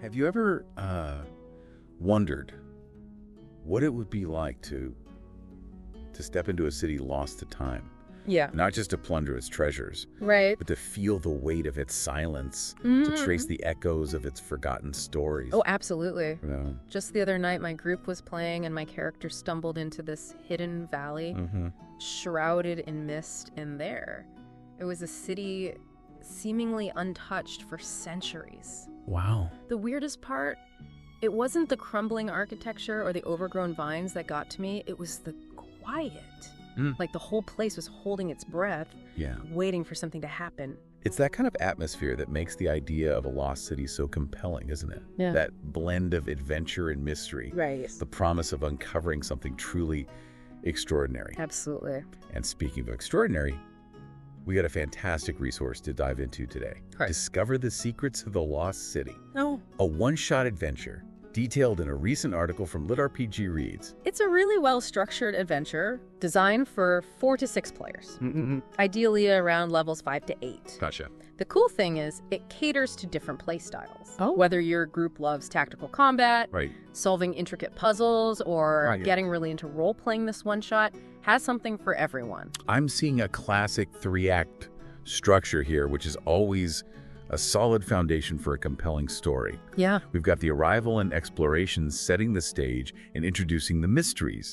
Have you ever wondered what it would be like to step into a city lost to time? Yeah. Not just to plunder its treasures, Right. but to feel the weight of its silence, to trace the echoes of its forgotten stories. Oh, absolutely. You know? Just the other night, my group was playing and my character stumbled into this hidden valley, shrouded in mist, and there, it was a city seemingly untouched for centuries. Wow. The weirdest part, it wasn't the crumbling architecture or the overgrown vines that got to me, it was the quiet. Like the whole place was holding its breath, Yeah. waiting for something to happen. It's that kind of atmosphere that makes the idea of a lost city so compelling, isn't it? Yeah. That blend of adventure and mystery. Right. The promise of uncovering something truly extraordinary. Absolutely. And speaking of extraordinary, we got a fantastic resource to dive into today. Right. Discover the Secrets of the Lost City. Oh. A one-shot adventure detailed in a recent article from LitRPG Reads. It's a really well-structured adventure designed for 4 to 6 players, ideally around levels 5 to 8. Gotcha. The cool thing is it caters to different play styles. Oh. Whether your group loves tactical combat, Right. solving intricate puzzles, or Right, yeah. getting really into role-playing, this one-shot has something for everyone. I'm seeing a classic 3-act structure here, which is always a solid foundation for a compelling story. Yeah. We've got the arrival and exploration setting the stage and introducing the mysteries,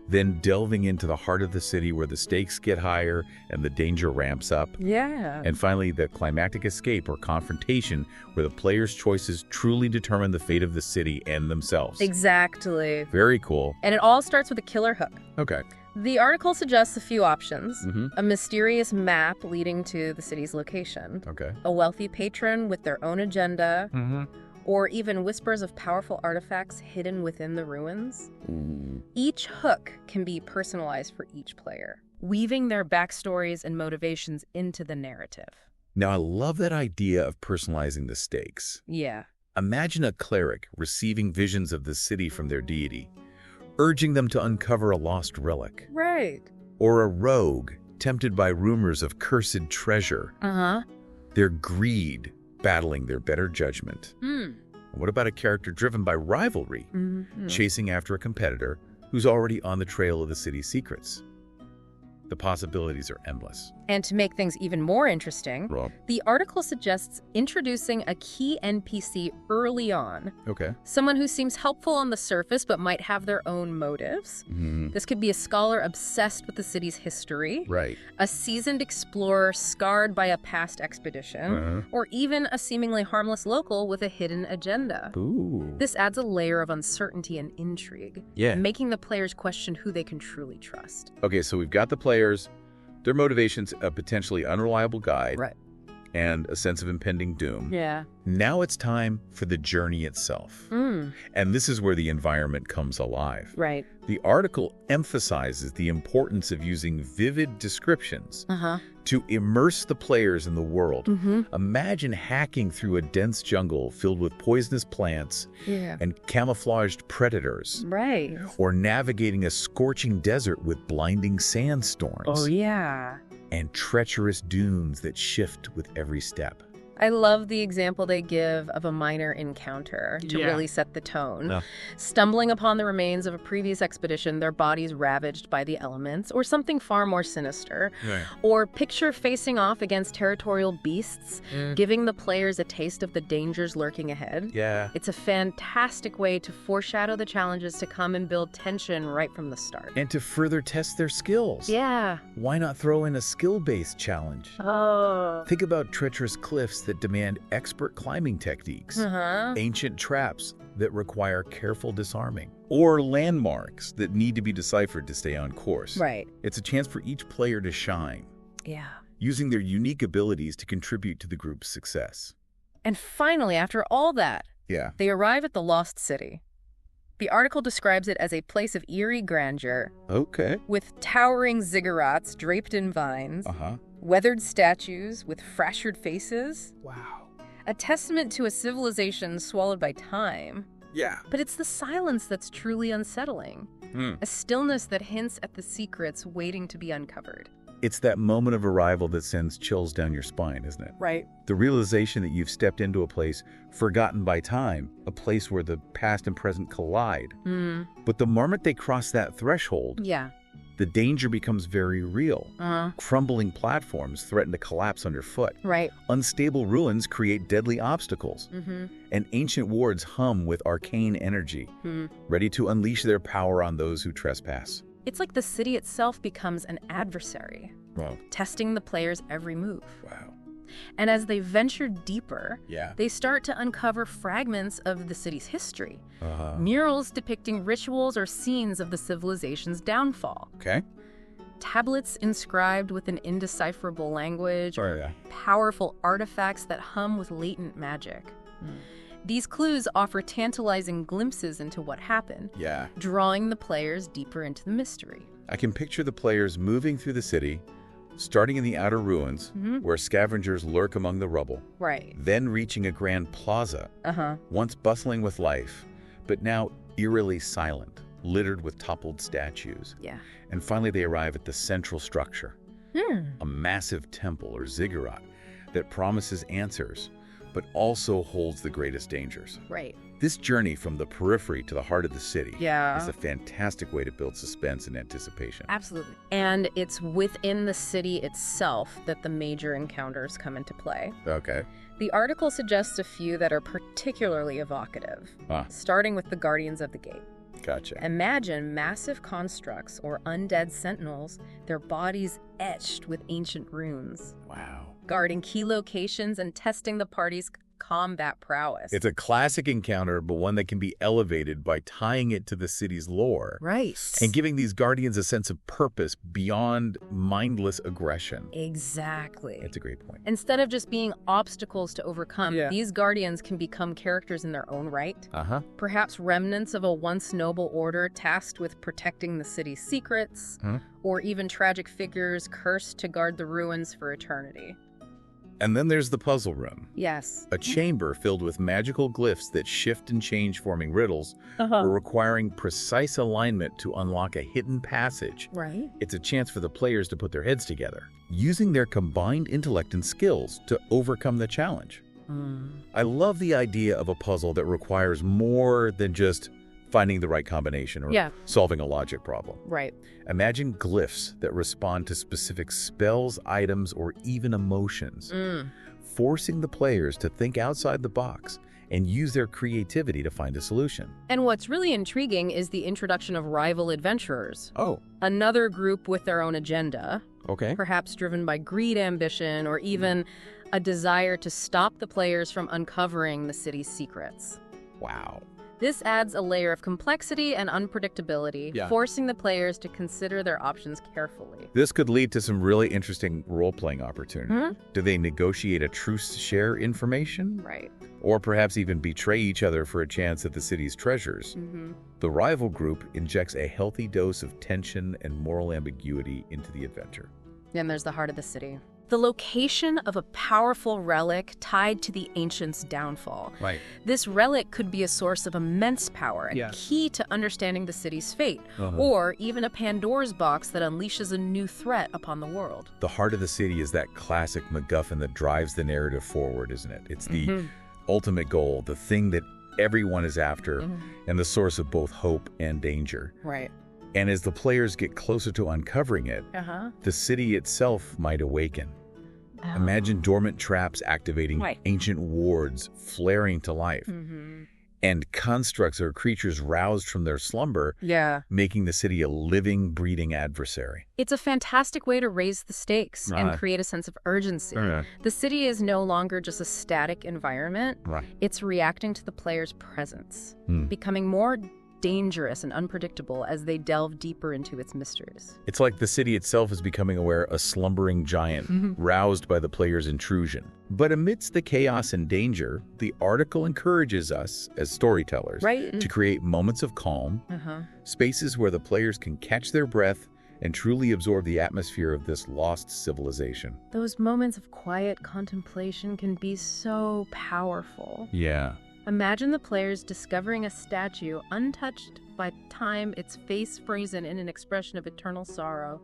then delving into the heart of the city where the stakes get higher and the danger ramps up. Yeah. And finally, the climactic escape or confrontation where the player's choices truly determine the fate of the city and themselves. Exactly. Very cool. And it all starts with a killer hook. Okay. The article suggests a few options. Mm-hmm. A mysterious map leading to the city's location, Okay. a wealthy patron with their own agenda, or even whispers of powerful artifacts hidden within the ruins. Each hook can be personalized for each player, weaving their backstories and motivations into the narrative. Now, I love that idea of personalizing the stakes. Yeah. Imagine a cleric receiving visions of the city from their deity, urging them to uncover a lost relic. Right. Or a rogue tempted by rumors of cursed treasure, Uh-huh. their greed battling their better judgment. What about a character driven by rivalry, chasing after a competitor who's already on the trail of the city's secrets? The possibilities are endless. And to make things even more interesting, Rob? the article suggests introducing a key NPC early on. Okay. Someone who seems helpful on the surface but might have their own motives. This could be a scholar obsessed with the city's history, Right. a seasoned explorer scarred by a past expedition, or even a seemingly harmless local with a hidden agenda. Ooh. This adds a layer of uncertainty and intrigue, Yeah. making the players question who they can truly trust. Okay, so we've got the players, their motivations, a potentially unreliable guide, Right. and a sense of impending doom. Yeah. Now it's time for the journey itself. And this is where the environment comes alive. Right. The article emphasizes the importance of using vivid descriptions to immerse the players in the world. Imagine hacking through a dense jungle filled with poisonous plants Yeah. and camouflaged predators, Right. or navigating a scorching desert with blinding sandstorms Oh, yeah. and treacherous dunes that shift with every step. I love the example they give of a minor encounter to Yeah. really set the tone. Yeah. Stumbling upon the remains of a previous expedition, their bodies ravaged by the elements, or something far more sinister. Right. Or picture facing off against territorial beasts, giving the players a taste of the dangers lurking ahead. Yeah. It's a fantastic way to foreshadow the challenges to come and build tension right from the start. And to further test their skills. Yeah. Why not throw in a skill-based challenge? Oh. Think about treacherous cliffs that demand expert climbing techniques, ancient traps that require careful disarming, or landmarks that need to be deciphered to stay on course. Right. It's a chance for each player to shine, Yeah. using their unique abilities to contribute to the group's success. And finally, after all that, Yeah. they arrive at the Lost City. The article describes it as a place of eerie grandeur, Okay. with towering ziggurats draped in vines, weathered statues with fractured faces, Wow. a testament to a civilization swallowed by time. Yeah. But it's the silence that's truly unsettling, a stillness that hints at the secrets waiting to be uncovered. It's that moment of arrival that sends chills down your spine, isn't it? Right. The realization that you've stepped into a place forgotten by time, a place where the past and present collide. But the moment they cross that threshold, the danger becomes very real. Crumbling platforms threaten to collapse underfoot. Right. Unstable ruins create deadly obstacles. And ancient wards hum with arcane energy, ready to unleash their power on those who trespass. It's like the city itself becomes an adversary, testing the player's every move. Wow. And as they venture deeper, Yeah. they start to uncover fragments of the city's history. Murals depicting rituals or scenes of the civilization's downfall. Okay. Tablets inscribed with an indecipherable language. Powerful artifacts that hum with latent magic. These clues offer tantalizing glimpses into what happened, drawing the players deeper into the mystery. I can picture the players moving through the city, starting in the outer ruins, where scavengers lurk among the rubble. Right. Then reaching a grand plaza, once bustling with life, but now eerily silent, littered with toppled statues. And finally they arrive at the central structure, a massive temple or ziggurat that promises answers, but also holds the greatest dangers. Right. This journey from the periphery to the heart of the city is a fantastic way to build suspense and anticipation. Absolutely. And it's within the city itself that the major encounters come into play. Okay. The article suggests a few that are particularly evocative, starting with the Guardians of the Gate. Gotcha. Imagine massive constructs or undead sentinels, their bodies etched with ancient runes. Wow. Guarding key locations and testing the party's combat prowess. It's a classic encounter, but one that can be elevated by tying it to the city's lore. Right. And giving these guardians a sense of purpose beyond mindless aggression. Exactly. That's a great point. Instead of just being obstacles to overcome, these guardians can become characters in their own right. Perhaps remnants of a once noble order tasked with protecting the city's secrets, or even tragic figures cursed to guard the ruins for eternity. And then there's the puzzle room. Yes. A chamber filled with magical glyphs that shift and change, forming riddles, or requiring precise alignment to unlock a hidden passage. Right. It's a chance for the players to put their heads together, using their combined intellect and skills to overcome the challenge. I love the idea of a puzzle that requires more than just finding the right combination or solving a logic problem. Right. Imagine glyphs that respond to specific spells, items, or even emotions, forcing the players to think outside the box and use their creativity to find a solution. And what's really intriguing is the introduction of rival adventurers. Oh. Another group with their own agenda. Okay. Perhaps driven by greed, ambition, or even a desire to stop the players from uncovering the city's secrets. Wow. This adds a layer of complexity and unpredictability, forcing the players to consider their options carefully. This could lead to some really interesting role-playing opportunities. Do they negotiate a truce to share information? Right. Or perhaps even betray each other for a chance at the city's treasures? The rival group injects a healthy dose of tension and moral ambiguity into the adventure. Then there's the heart of the city. The location of a powerful relic tied to the Ancient's downfall. Right. This relic could be a source of immense power and key to understanding the city's fate, or even a Pandora's box that unleashes a new threat upon the world. The heart of the city is that classic MacGuffin that drives the narrative forward, isn't it? It's the ultimate goal, the thing that everyone is after, and the source of both hope and danger. Right. And as the players get closer to uncovering it, the city itself might awaken. Imagine dormant traps activating, ancient wards flaring to life, and constructs or creatures roused from their slumber, making the city a living, breathing adversary. It's a fantastic way to raise the stakes and create a sense of urgency. The city is no longer just a static environment. It's reacting to the player's presence, becoming more dangerous and unpredictable as they delve deeper into its mysteries. It's like the city itself is becoming aware a slumbering giant, roused by the player's intrusion. But amidst the chaos and danger, the article encourages us, as storytellers, to create moments of calm, spaces where the players can catch their breath and truly absorb the atmosphere of this lost civilization. Those moments of quiet contemplation can be so powerful. Imagine the players discovering a statue untouched by time, its face frozen in an expression of eternal sorrow,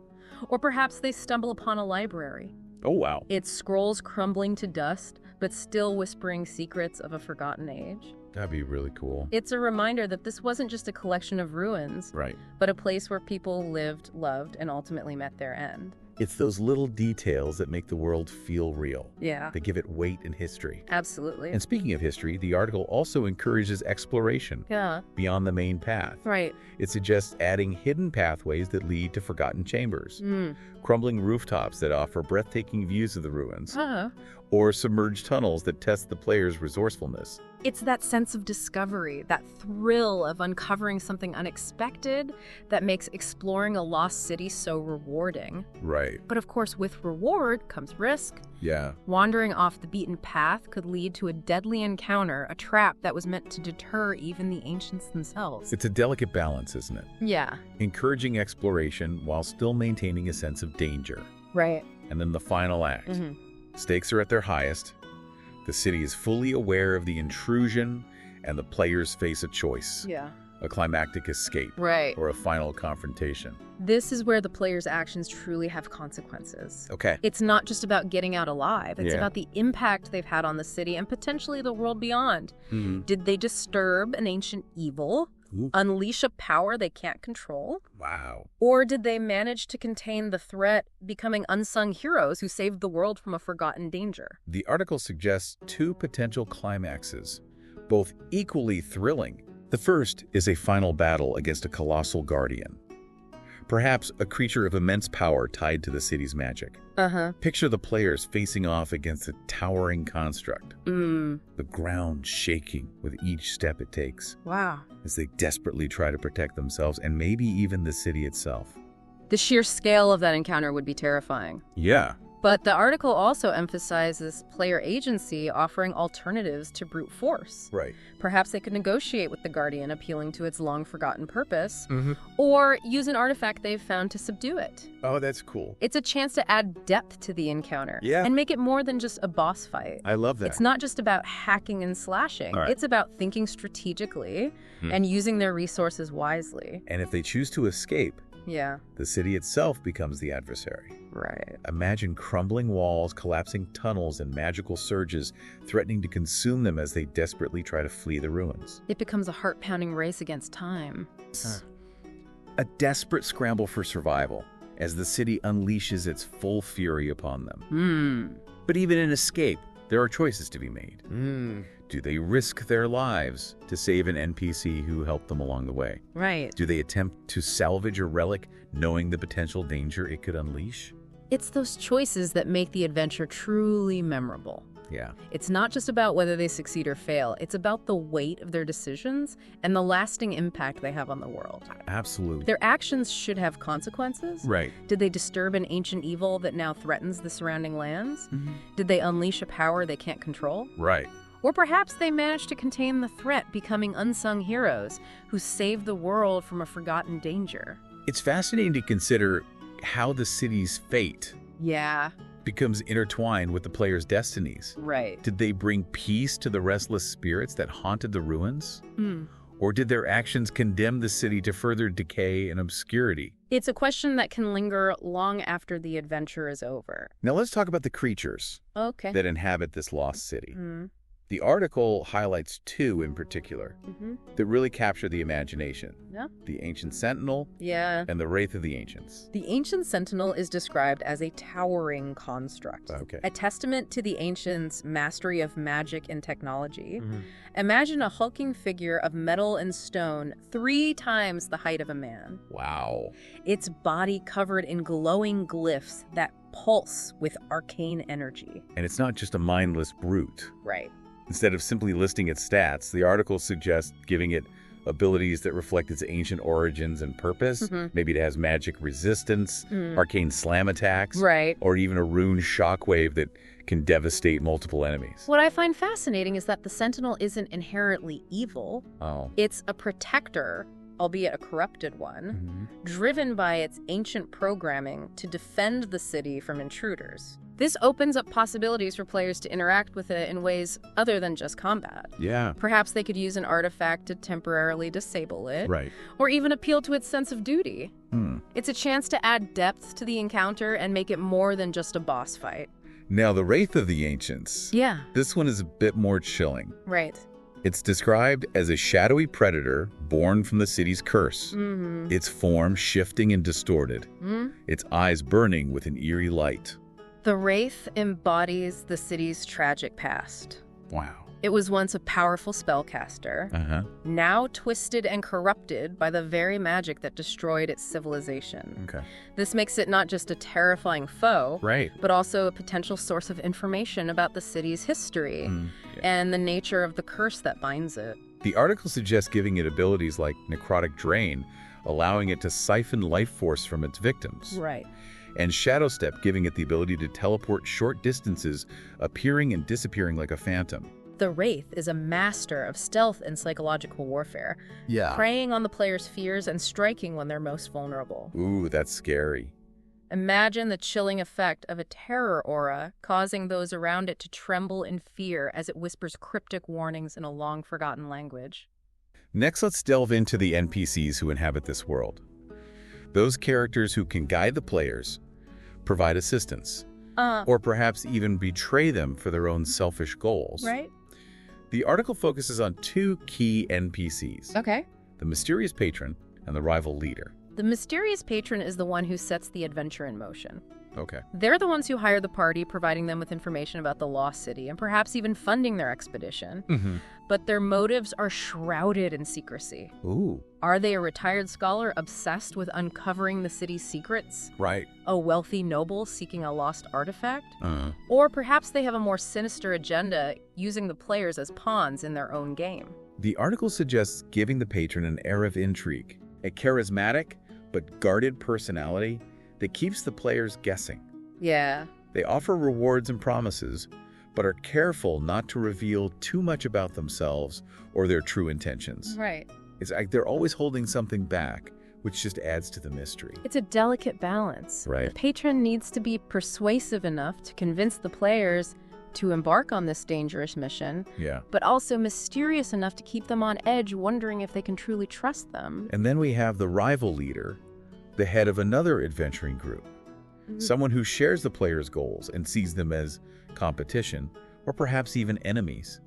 Or perhaps they stumble upon a library. Oh, wow. Its scrolls crumbling to dust, but still whispering secrets of a forgotten age. That'd be really cool. It's a reminder that this wasn't just a collection of ruins, Right. but a place where people lived, loved, and ultimately met their end. It's those little details that make the world feel real. Yeah. They give it weight and history. Absolutely. And speaking of history, the article also encourages exploration beyond the main path. Right. It suggests adding hidden pathways that lead to forgotten chambers, crumbling rooftops that offer breathtaking views of the ruins, or submerged tunnels that test the player's resourcefulness. It's that sense of discovery, that thrill of uncovering something unexpected that makes exploring a lost city so rewarding. Right. But of course, with reward comes risk. Yeah. Wandering off the beaten path could lead to a deadly encounter, a trap that was meant to deter even the ancients themselves. It's a delicate balance, isn't it? Yeah. Encouraging exploration while still maintaining a sense of danger. Right. And then the final act. Stakes are at their highest. The city is fully aware of the intrusion, and the players face a choice. Yeah. A climactic escape. Right. Or a final confrontation. This is where the player's actions truly have consequences. Okay. It's not just about getting out alive. It's about the impact they've had on the city and potentially the world beyond. Did they disturb an ancient evil? Unleash a power they can't control? Wow. Or did they manage to contain the threat, becoming unsung heroes who saved the world from a forgotten danger? The article suggests two potential climaxes, both equally thrilling. The first is a final battle against a colossal guardian, perhaps a creature of immense power tied to the city's magic. Picture the players facing off against a towering construct, the ground shaking with each step it takes. Wow. As they desperately try to protect themselves and maybe even the city itself. The sheer scale of that encounter would be terrifying. Yeah. But the article also emphasizes player agency, offering alternatives to brute force. Right. Perhaps they could negotiate with the Guardian, appealing to its long-forgotten purpose, or use an artifact they've found to subdue it. Oh, that's cool. It's a chance to add depth to the encounter and make it more than just a boss fight. I love that. It's not just about hacking and slashing. Right. It's about thinking strategically and using their resources wisely. And if they choose to escape, Yeah. the city itself becomes the adversary. Right. Imagine crumbling walls, collapsing tunnels, and magical surges threatening to consume them as they desperately try to flee the ruins. It becomes a heart-pounding race against time. A desperate scramble for survival as the city unleashes its full fury upon them. But even in escape, there are choices to be made. Do they risk their lives to save an NPC who helped them along the way? Right. Do they attempt to salvage a relic knowing the potential danger it could unleash? It's those choices that make the adventure truly memorable. Yeah. It's not just about whether they succeed or fail. It's about the weight of their decisions and the lasting impact they have on the world. Absolutely. Their actions should have consequences. Right. Did they disturb an ancient evil that now threatens the surrounding lands? Did they unleash a power they can't control? Right. Or perhaps they managed to contain the threat, becoming unsung heroes who saved the world from a forgotten danger. It's fascinating to consider how the city's fate becomes intertwined with the players' destinies. Right. Did they bring peace to the restless spirits that haunted the ruins? Or did their actions condemn the city to further decay and obscurity? It's a question that can linger long after the adventure is over. Now let's talk about the creatures that inhabit this lost city. The article highlights two in particular that really capture the imagination. The Ancient Sentinel and the Wraith of the Ancients. The Ancient Sentinel is described as a towering construct, a testament to the Ancients' mastery of magic and technology. Imagine a hulking figure of metal and stone 3 times the height of a man. Wow. Its body covered in glowing glyphs that pulse with arcane energy. And it's not just a mindless brute. Right. Instead of simply listing its stats, the article suggests giving it abilities that reflect its ancient origins and purpose. Maybe it has magic resistance, arcane slam attacks, or even a rune shockwave that can devastate multiple enemies. What I find fascinating is that the Sentinel isn't inherently evil. It's a protector, albeit a corrupted one, driven by its ancient programming to defend the city from intruders. This opens up possibilities for players to interact with it in ways other than just combat. Yeah. Perhaps they could use an artifact to temporarily disable it. Right. Or even appeal to its sense of duty. Hmm. It's a chance to add depth to the encounter and make it more than just a boss fight. Now, the Wraith of the Ancients. Yeah. This one is a bit more chilling. Right. It's described as a shadowy predator born from the city's curse. Mm-hmm. Its form shifting and distorted. Its eyes burning with an eerie light. The Wraith embodies the city's tragic past. Wow. It was once a powerful spellcaster, now twisted and corrupted by the very magic that destroyed its civilization. Okay. This makes it not just a terrifying foe, Right. but also a potential source of information about the city's history and the nature of the curse that binds it. The article suggests giving it abilities like necrotic drain, allowing it to siphon life force from its victims. Right. And Shadow Step giving it the ability to teleport short distances, appearing and disappearing like a phantom. The Wraith is a master of stealth and psychological warfare, preying on the player's fears and striking when they're most vulnerable. Ooh, that's scary. Imagine the chilling effect of a terror aura causing those around it to tremble in fear as it whispers cryptic warnings in a long-forgotten language. Next, let's delve into the NPCs who inhabit this world. Those characters who can guide the players, provide assistance, or perhaps even betray them for their own selfish goals. Right. The article focuses on two key NPCs, Okay. the mysterious patron and the rival leader. The mysterious patron is the one who sets the adventure in motion. Okay. They're the ones who hire the party, providing them with information about the lost city and perhaps even funding their expedition. But their motives are shrouded in secrecy. Ooh. Are they a retired scholar obsessed with uncovering the city's secrets? Right. A wealthy noble seeking a lost artifact? Or perhaps they have a more sinister agenda, using the players as pawns in their own game. The article suggests giving the patron an air of intrigue, a charismatic but guarded personality that keeps the players guessing. Yeah. They offer rewards and promises, but are careful not to reveal too much about themselves or their true intentions. Right. It's like they're always holding something back, which just adds to the mystery. It's a delicate balance. Right. The patron needs to be persuasive enough to convince the players to embark on this dangerous mission, but also mysterious enough to keep them on edge, wondering if they can truly trust them. And then we have the rival leader, the head of another adventuring group, someone who shares the players' goals and sees them as competition, or perhaps even enemies.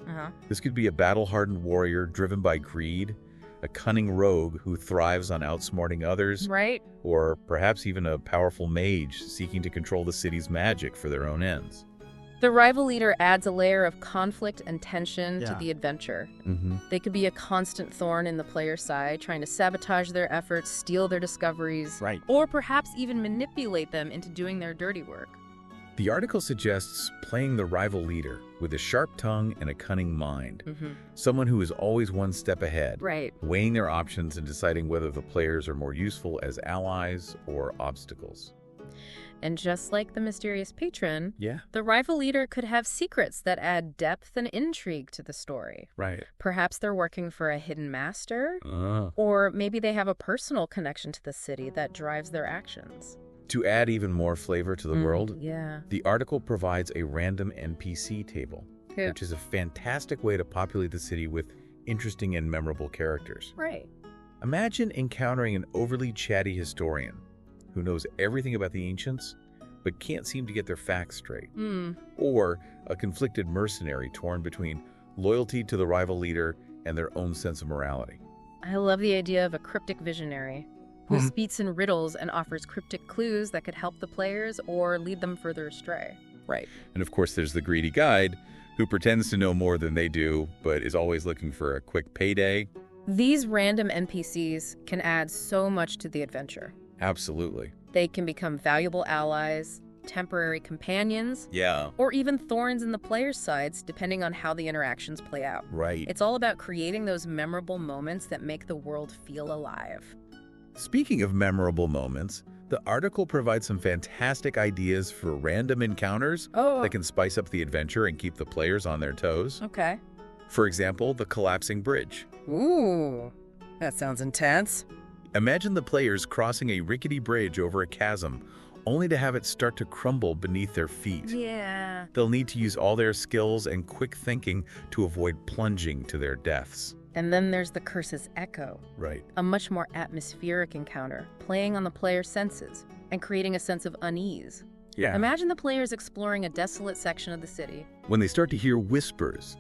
This could be a battle-hardened warrior driven by greed, a cunning rogue who thrives on outsmarting others, Right. or perhaps even a powerful mage seeking to control the city's magic for their own ends. The rival leader adds a layer of conflict and tension to the adventure. They could be a constant thorn in the player's side, trying to sabotage their efforts, steal their discoveries, or perhaps even manipulate them into doing their dirty work. The article suggests playing the rival leader with a sharp tongue and a cunning mind, someone who is always one step ahead, Right. weighing their options and deciding whether the players are more useful as allies or obstacles. And just like the mysterious patron, Yeah. the rival leader could have secrets that add depth and intrigue to the story. Right. Perhaps they're working for a hidden master, or maybe they have a personal connection to the city that drives their actions. To add even more flavor to the world, Yeah. the article provides a random NPC table, which is a fantastic way to populate the city with interesting and memorable characters. Right. Imagine encountering an overly chatty historian who knows everything about the ancients, but can't seem to get their facts straight. Or a conflicted mercenary torn between loyalty to the rival leader and their own sense of morality. I love the idea of a cryptic visionary who speaks in riddles and offers cryptic clues that could help the players or lead them further astray. Right. And of course, there's the greedy guide who pretends to know more than they do, but is always looking for a quick payday. These random NPCs can add so much to the adventure. Absolutely. They can become valuable allies, temporary companions, or even thorns in the player's sides, depending on how the interactions play out. Right. It's all about creating those memorable moments that make the world feel alive. Speaking of memorable moments, the article provides some fantastic ideas for random encounters that can spice up the adventure and keep the players on their toes. Okay. For example, the collapsing bridge. Ooh, that sounds intense. Imagine the players crossing a rickety bridge over a chasm, only to have it start to crumble beneath their feet. Yeah. They'll need to use all their skills and quick thinking to avoid plunging to their deaths. And then there's the Curse's Echo. Right. A much more atmospheric encounter, playing on the player's senses and creating a sense of unease. Yeah. Imagine the players exploring a desolate section of the city. When they start to hear whispers,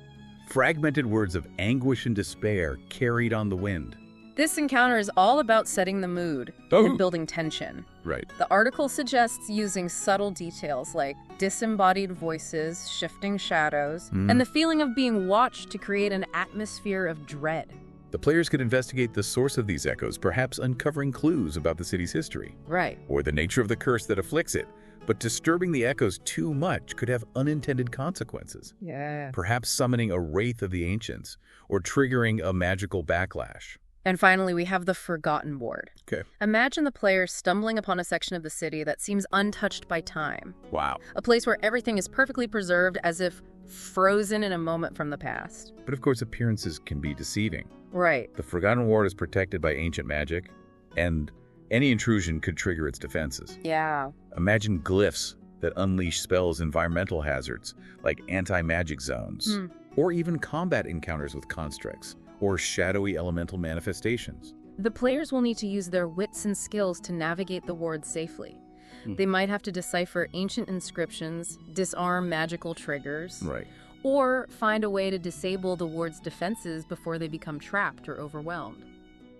fragmented words of anguish and despair carried on the wind. This encounter is all about setting the mood and building tension. Right. The article suggests using subtle details like disembodied voices, shifting shadows, and the feeling of being watched to create an atmosphere of dread. The players could investigate the source of these echoes, perhaps uncovering clues about the city's history. Right. Or the nature of the curse that afflicts it. But disturbing the echoes too much could have unintended consequences. Yeah. Perhaps summoning a wraith of the ancients, or triggering a magical backlash. And finally, we have the Forgotten Ward. Okay. Imagine the players stumbling upon a section of the city that seems untouched by time. Wow. A place where everything is perfectly preserved, as if frozen in a moment from the past. But of course, appearances can be deceiving. Right. The Forgotten Ward is protected by ancient magic, and any intrusion could trigger its defenses. Yeah. Imagine glyphs that unleash spells, environmental hazards, like anti-magic zones, or even combat encounters with constructs, or shadowy elemental manifestations. The players will need to use their wits and skills to navigate the ward safely. They might have to decipher ancient inscriptions, disarm magical triggers, Right. or find a way to disable the ward's defenses before they become trapped or overwhelmed.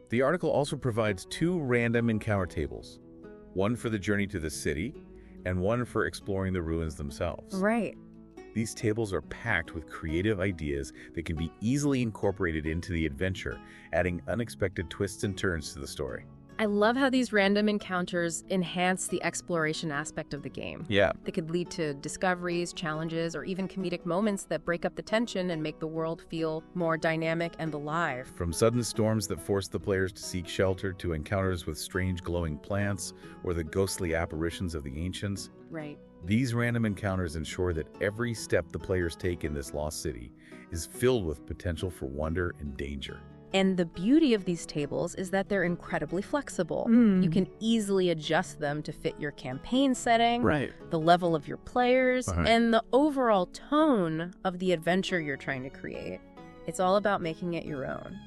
The article also provides 2 random encounter tables, one for the journey to the city, and one for exploring the ruins themselves. Right. These tables are packed with creative ideas that can be easily incorporated into the adventure, adding unexpected twists and turns to the story. I love how these random encounters enhance the exploration aspect of the game. Yeah. They could lead to discoveries, challenges, or even comedic moments that break up the tension and make the world feel more dynamic and alive. From sudden storms that force the players to seek shelter to encounters with strange glowing plants or the ghostly apparitions of the ancients, Right. these random encounters ensure that every step the players take in this lost city is filled with potential for wonder and danger. And the beauty of these tables is that they're incredibly flexible. You can easily adjust them to fit your campaign setting, Right. the level of your players, Right. and the overall tone of the adventure you're trying to create. It's all about making it your own.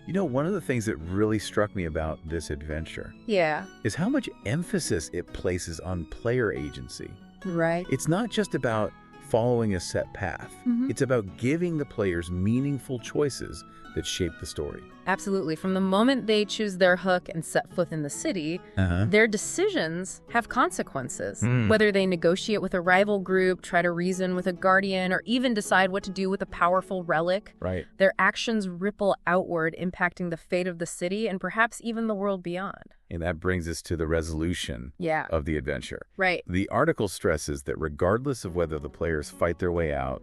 You know, one of the things that really struck me about this adventure Yeah. is how much emphasis it places on player agency. Right. It's not just about following a set path. It's about giving the players meaningful choices that shape the story. Absolutely. From the moment they choose their hook and set foot in the city, their decisions have consequences. Whether they negotiate with a rival group, try to reason with a guardian, or even decide what to do with a powerful relic, Right. their actions ripple outward, impacting the fate of the city and perhaps even the world beyond. And that brings us to the resolution Yeah. of the adventure. Right. The article stresses that regardless of whether the players fight their way out,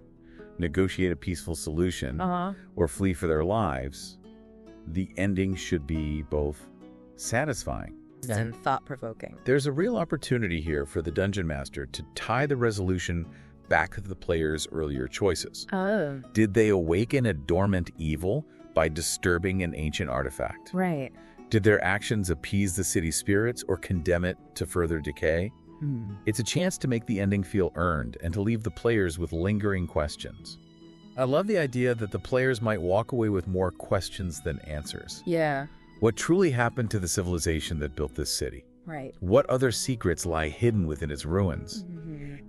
negotiate a peaceful solution, or flee for their lives, the ending should be both satisfying And thought-provoking. There's a real opportunity here for the Dungeon Master to tie the resolution back to the player's earlier choices. Oh. Did they awaken a dormant evil by disturbing an ancient artifact? Right. Did their actions appease the city spirits or condemn it to further decay? It's a chance to make the ending feel earned and to leave the players with lingering questions. I love the idea that the players might walk away with more questions than answers. Yeah. What truly happened to the civilization that built this city? Right. What other secrets lie hidden within its ruins?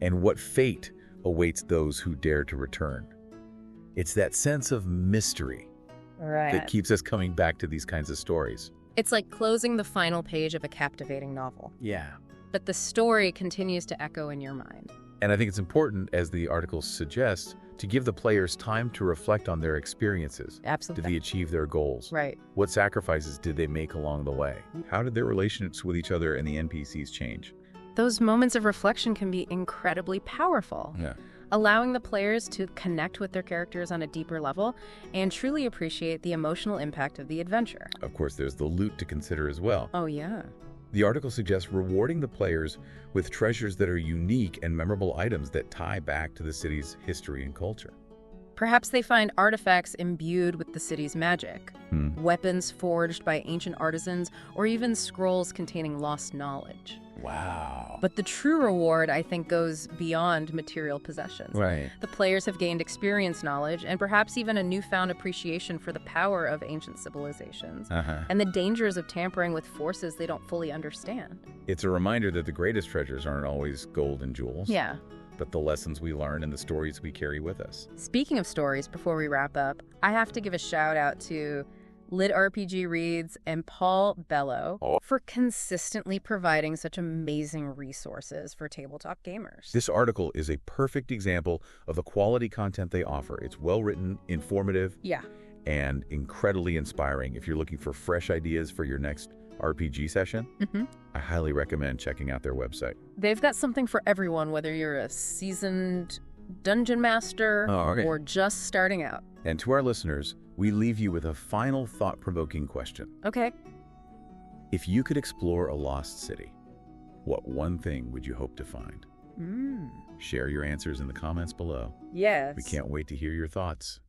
And what fate awaits those who dare to return? It's that sense of mystery that keeps us coming back to these kinds of stories. It's like closing the final page of a captivating novel. Yeah. But the story continues to echo in your mind. And I think it's important, as the article suggests, to give the players time to reflect on their experiences. Absolutely. Did they achieve their goals? Right. What sacrifices did they make along the way? How did their relationships with each other and the NPCs change? Those moments of reflection can be incredibly powerful, Yeah. allowing the players to connect with their characters on a deeper level and truly appreciate the emotional impact of the adventure. Of course, there's the loot to consider as well. Oh, yeah. The article suggests rewarding the players with treasures that are unique and memorable items that tie back to the city's history and culture. Perhaps they find artifacts imbued with the city's magic, weapons forged by ancient artisans, or even scrolls containing lost knowledge. Wow. But the true reward, I think, goes beyond material possessions. Right. The players have gained experience knowledge and perhaps even a newfound appreciation for the power of ancient civilizations and the dangers of tampering with forces they don't fully understand. It's a reminder that the greatest treasures aren't always gold and jewels. Yeah. But the lessons we learn and the stories we carry with us. Speaking of stories, before we wrap up, I have to give a shout out to LitRPG Reads and Paul Bello for consistently providing such amazing resources for tabletop gamers. This article is a perfect example of the quality content they offer. It's well-written, informative, and incredibly inspiring. If you're looking for fresh ideas for your next RPG session, I highly recommend checking out their website. They've got something for everyone, whether you're a seasoned dungeon master or just starting out. And to our listeners, we leave you with a final thought-provoking question. Okay. If you could explore a lost city, what one thing would you hope to find? Share your answers in the comments below. Yes. We can't wait to hear your thoughts.